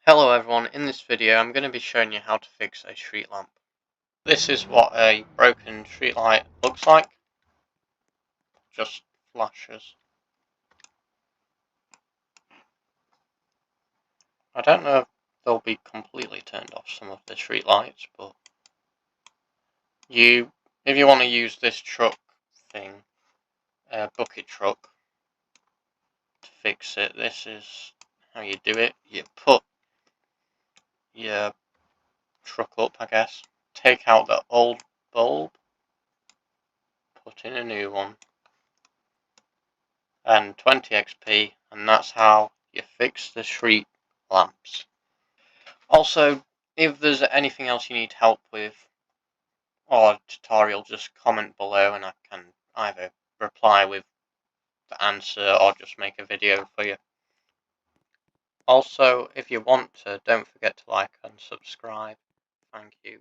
Hello everyone, in this video I'm going to be showing you how to fix a street lamp. This is what a broken street light looks like. Just flashes. I don't know if they'll be completely turned off, some of the street lights, but if you want to use this truck thing, bucket truck, to fix it, this is how you do it. You put your truck up, I guess, take out the old bulb, put in a new one, and 20 XP, and that's how you fix the street lamps. Also, if there's anything else you need help with or a tutorial, just comment below and I can either reply with the answer or just make a video for you. Also, if you want to, don't forget to like and subscribe. Thank you.